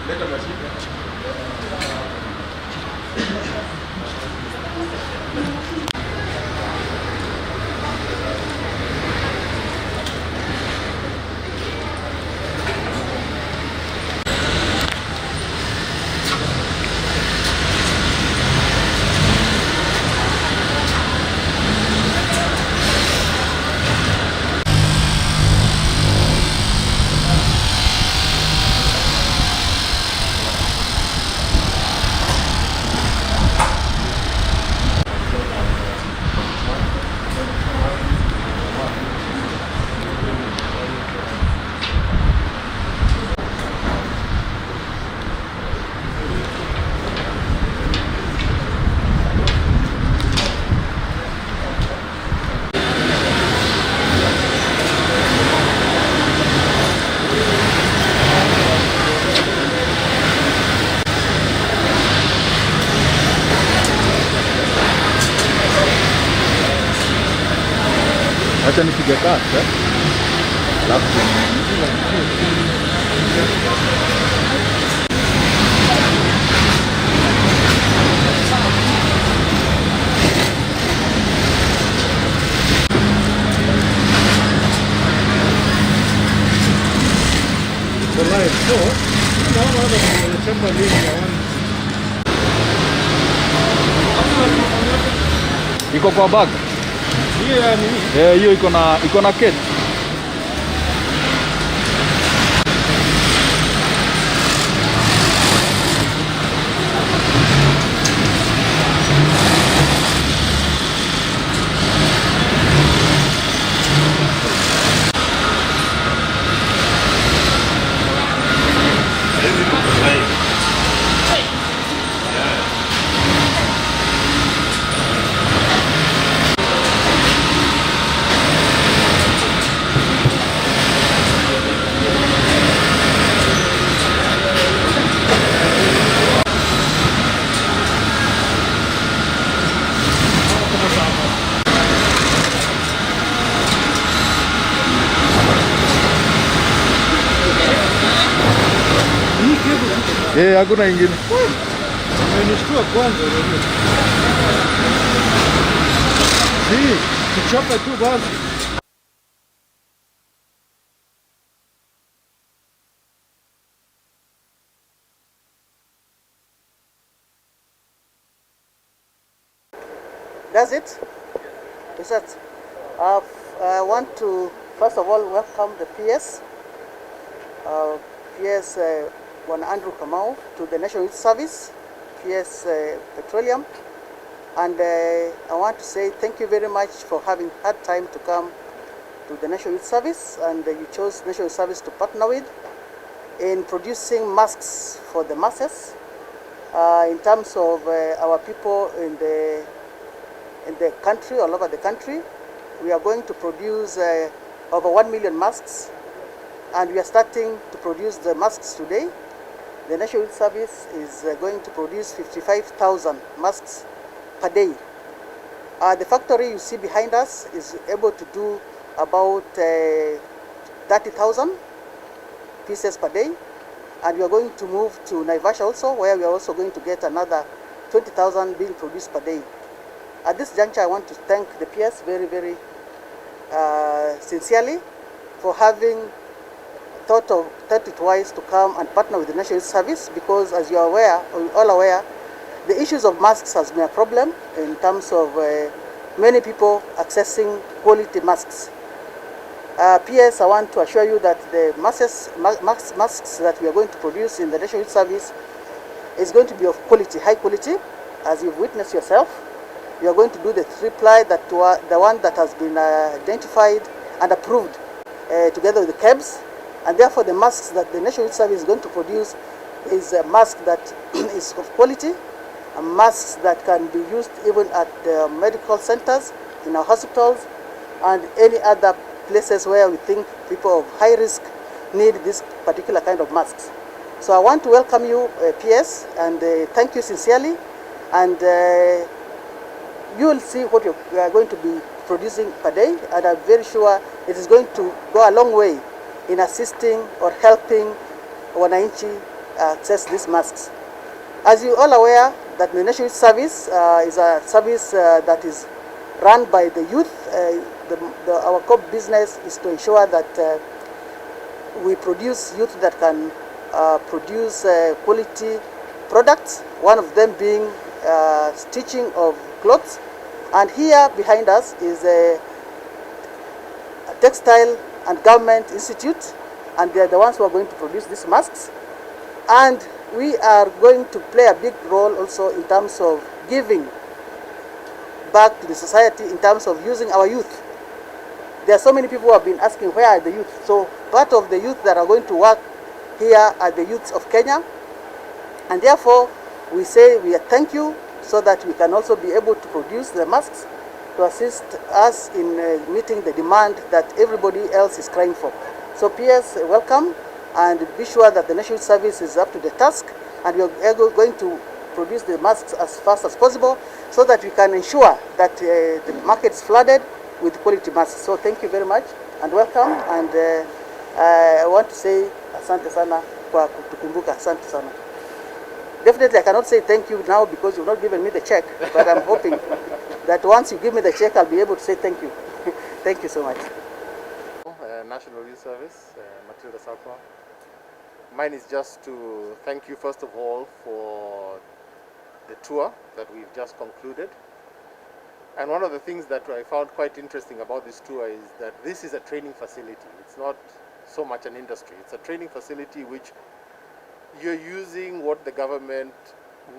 Acha nipige kasi alafu iko kwa bag. Hiyo iko na kit. Hakuna ingine. Nishtua kwanza. Kichoka tu basi. That's it? Is that? I want to first of all welcome the PS. PS One Andrew Kamau to the National Youth Service, PS Petroleum, and I want to say thank you very much for having had time to come to the National Youth Service, and you chose National Youth Service to partner with in producing masks for the masses. In terms of our people in the country, all over the country, we are going to produce over 1 million masks, and we are starting to produce the masks today. The National Youth Service is going to produce 55,000 masks per day. The factory you see behind us is able to do about 30,000 pieces per day. And we are going to move to Naivasha also, where we are also going to get another 20,000 being produced per day. At this juncture, I want to thank the PS very, very sincerely for having thought it wise to come and partner with the National Youth Service, because as you are aware, or you all aware, the issues of masks has been a problem in terms of many people accessing quality masks. PS, I want to assure you that the masks that we are going to produce in the National Youth Service is going to be of quality, high quality, as you've witnessed yourself. We are going to do the 3-ply, the one that has been identified and approved together with the KEBS. And therefore, the masks that the National Youth Service is going to produce is a mask that is of quality, masks that can be used even at the medical centers, in our hospitals, and any other places where we think people of high risk need this particular kind of masks. So I want to welcome you, PS, and thank you sincerely. And you will see what you are going to be producing per day, and I'm very sure it is going to go a long way in assisting or helping wananchi access these masks. As you all aware, that the National Youth Service is a service that is run by the youth. Our core business is to ensure that we produce youth that can produce quality products, one of them being stitching of clothes. And here behind us is a textile and government institute, and they are the ones who are going to produce these masks. And we are going to play a big role also in terms of giving back to the society in terms of using our youth. There are so many people who have been asking, where are the youth? So part of the youth that are going to work here are the youths of Kenya. And therefore, we say we thank you so that we can also be able to produce the masks to assist us in meeting the demand that everybody else is crying for. So PS, welcome, and be sure that the National Service is up to the task, and we are going to produce the masks as fast as possible so that we can ensure that the market is flooded with quality masks. So thank you very much and welcome, and I want to say asante sana kwa kutukumbuka, asante sana. Definitely I cannot say thank you now because you've not given me the check, but I'm hoping that once you give me the check, I'll be able to say thank you. Thank you so much. National Youth Service, Matilda Sakwa. Mine is just to thank you first of all for the tour that we've just concluded. And one of the things that I found quite interesting about this tour is that this is a training facility. It's not so much an industry. It's a training facility which you're using what the government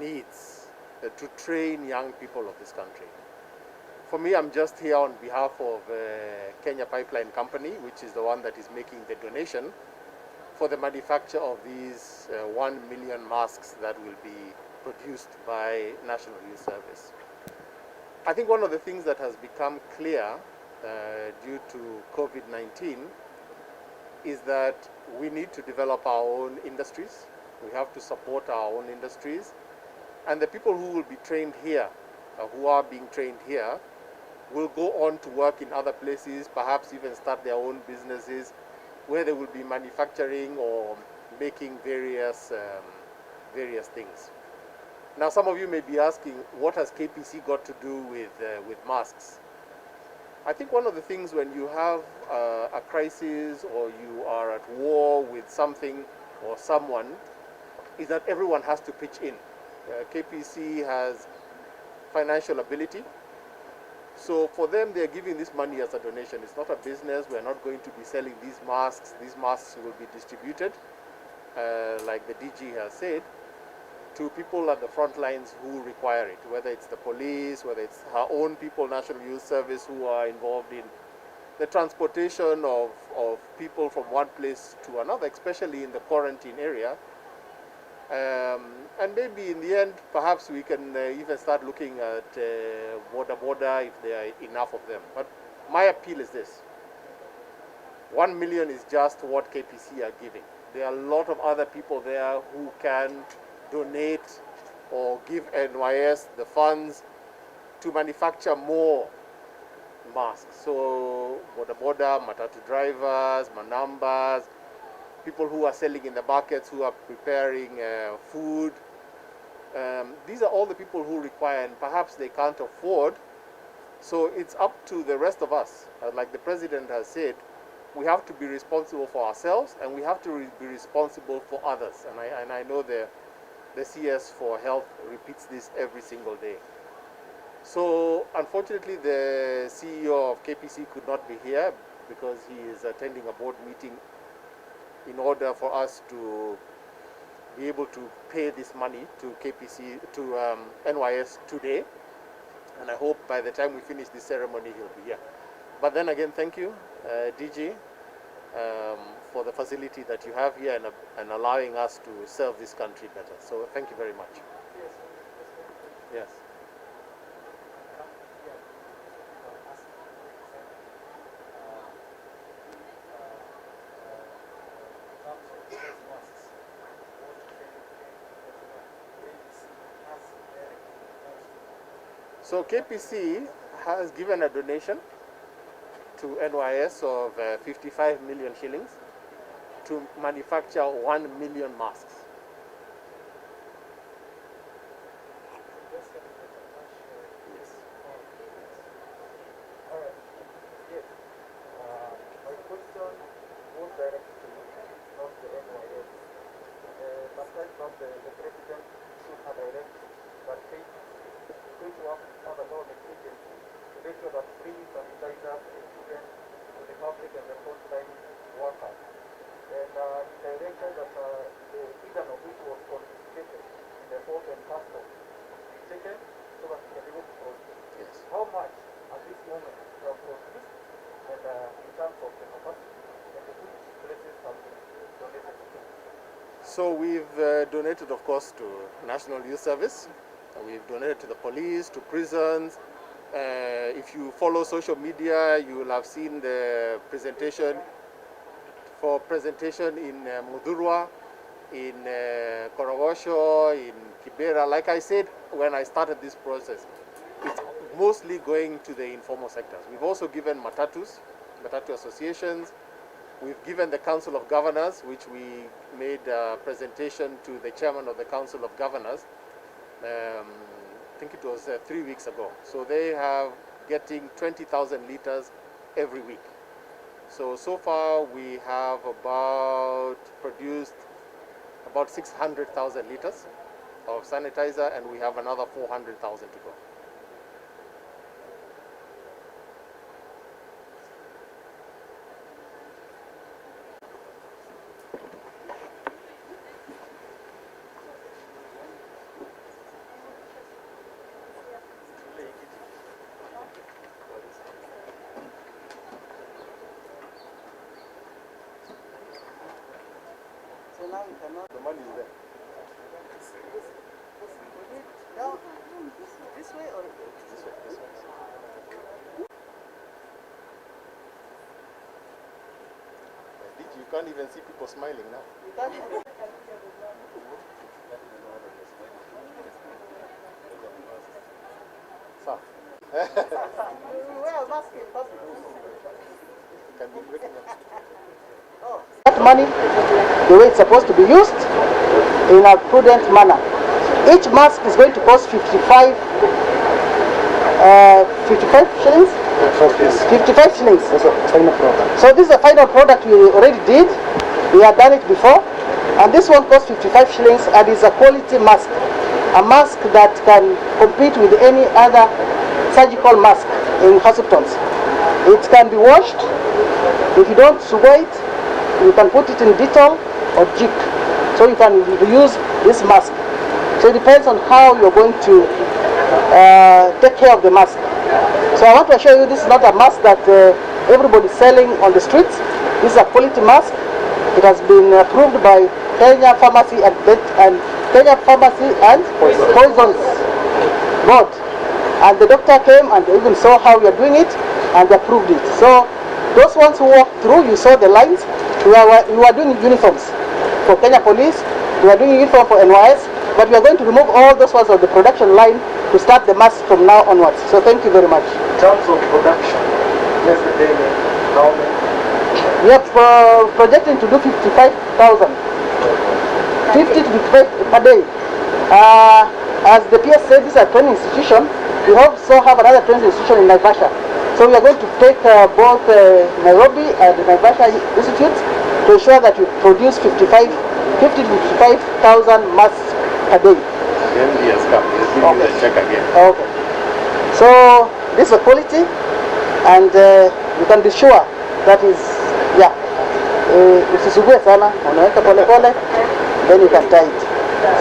needs to train young people of this country. For me, I'm just here on behalf of Kenya Pipeline Company, which is the one that is making the donation for the manufacture of these 1 million masks that will be produced by National Youth Service. I think one of the things that has become clear due to COVID-19 is that we need to develop our own industries. We have to support our own industries. And the people who will be trained here, who are being trained here, will go on to work in other places, perhaps even start their own businesses where they will be manufacturing or making various things. Now, some of you may be asking, what has KPC got to do with masks? I think one of the things when you have a crisis or you are at war with something or someone is that everyone has to pitch in. KPC has financial ability. So for them, they're giving this money as a donation. It's not a business. We're not going to be selling these masks. These masks will be distributed, like the DG has said, to people at the front lines who require it, whether it's the police, whether it's our own people, National Youth Service, who are involved in the transportation of people from one place to another, especially in the quarantine area. And maybe in the end, perhaps we can even start looking at border if there are enough of them. But my appeal is this. 1 million is just what KPC are giving. There are a lot of other people there who can donate or give NYS the funds to manufacture more masks. So border, matatu drivers, manambas, people who are selling in the markets, who are preparing food. These are all the people who require, and perhaps they can't afford. So it's up to the rest of us. Like the president has said, we have to be responsible for ourselves, and we have to be responsible for others. And I know the CS for Health repeats this every single day. So unfortunately, the CEO of KPC could not be here because he is attending a board meeting in order for us to be able to pay this money to KPC, to NYS today. And I hope by the time we finish this ceremony, he'll be here. But then again, thank you, DG, for the facility that you have here and allowing us to serve this country better. So thank you very much. Yes. So KPC has given a donation to NYS of 55 million shillings to manufacture 1 million masks. that the President should have directed that states which work with other government agencies to make sure that free sanitizers is given to the public and the frontline workers. And he directed that the freedom of which was confiscated in the port and custom be taken so that we can be able to produce. Yes. How much at this moment we have produced and in terms of the capacity and the which places have been donated to? So we've donated, of course, to National Youth Service. We've donated to the police, to prisons. If you follow social media, you will have seen the presentation in Mudurwa, in Korogosho, in Kibera. Like I said when I started this process, it's mostly going to the informal sectors. We've also given matatu associations. We've given the Council of Governors, which we made a presentation to the chairman of the Council of Governors. I think it was 3 weeks ago. So they have getting 20,000 liters every week. So far we have produced about 600,000 liters of sanitizer, and we have another 400,000 to go. So now you cannot. The money is there. Down this way or This way. You can't even see people smiling now. you can't. Sir, We wear a mask in public. can be recognized. That money, the way it's supposed to be used, in a prudent manner. Each mask is going to cost 55 shillings? 55 shillings. So this is a final product we already did. We have done it before. And this one costs 55 shillings and is a quality mask. A mask that can compete with any other surgical mask in hospitals. It can be washed. If you don't wear it, you can put it in Dettol or Jik. So you can reuse this mask. So it depends on how you're going to take care of the mask. So I want to assure you this is not a mask that everybody's selling on the streets. This is a quality mask. It has been approved by Kenya Pharmacy and Poisons Board. And the doctor came and even saw how we are doing it and approved it. So those ones who walked through, you saw the lines. We are doing uniforms for Kenya Police. We are doing uniform for NYS. But we are going to remove all those ones of the production line to start the mask from now onwards. So thank you very much. In terms of production, yesterday, how many? We are projecting to do 55,000. 50 to 55 per day. As the PS said, this is a training institution. We also have another training institution in Naivasha. So we are going to take both Nairobi and the Naivasha Institute to ensure that we produce 50 to 55,000 masks a day. The MD has come. He's giving the check again. Okay. So this is a quality, and you can be sure that is, usisugue sana, unaweka pole pole, then you can tie it.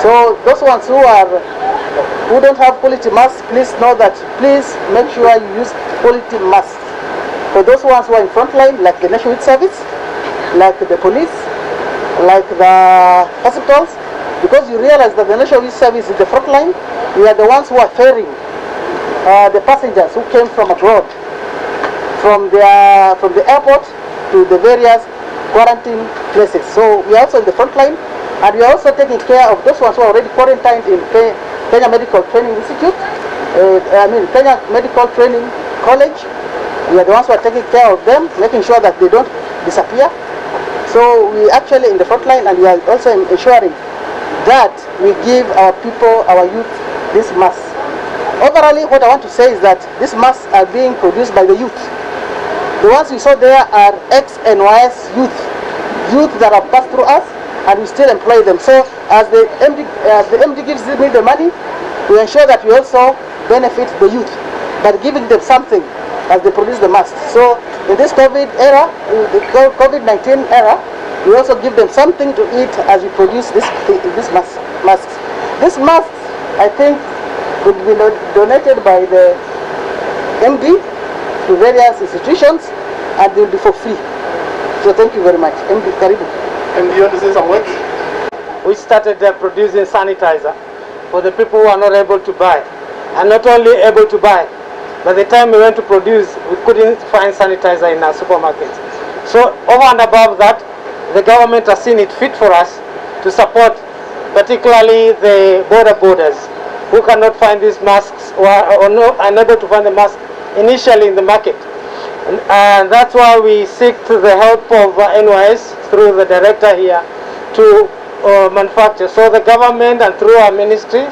So those ones who don't have quality masks, please know that please make sure you use quality masks. For those ones who are in frontline, like the National Youth Service, like the police, like the hospitals, because you realize that the National Youth Service is the frontline. We are the ones who are ferrying the passengers who came from abroad, from the airport to the various quarantine places. So we are also in the frontline, and we are also taking care of those ones who are already quarantined in Kenya Medical Training Institute, Kenya Medical Training College. We are the ones who are taking care of them, making sure that they don't disappear. So we actually in the frontline, and we are also ensuring that we give our people, our youth, these masks. Overall, what I want to say is that these masks are being produced by the youth. The ones you saw there are ex-NYS youth that have passed through us, and we still employ them. So as the MD gives me the money, we ensure that we also benefit the youth by giving them something as they produce the masks. So in this COVID era, in the COVID-19 era, we also give them something to eat as we produce these masks. These masks, I think, will be donated by the MD to various institutions, and they will be for free. So thank you very much. MD, karibu. And you want to say some words? We started producing sanitizer for the people who are not able to buy. And not only able to buy, by the time we went to produce, we couldn't find sanitizer in our supermarkets. So over and above that, the government has seen it fit for us to support particularly the borders who cannot find these masks or are not unable to find the mask initially in the market. And that's why we seek the help of NYS through the director here to manufacture. So the government and through our ministry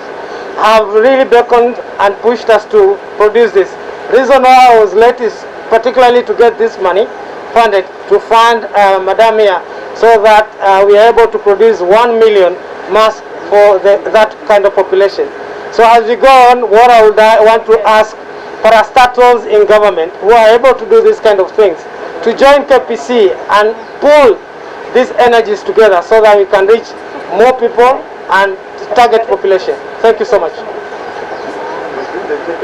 have really beckoned and pushed us to produce this. Reason why I was late is particularly to get this money funded to fund Madam here, so that we are able to produce 1 million masks for that kind of population. So as we go on, what I would want to ask parastatals in government who are able to do this kind of things to join KPC and pull these energies together so that we can reach more people and target population. Thank you so much.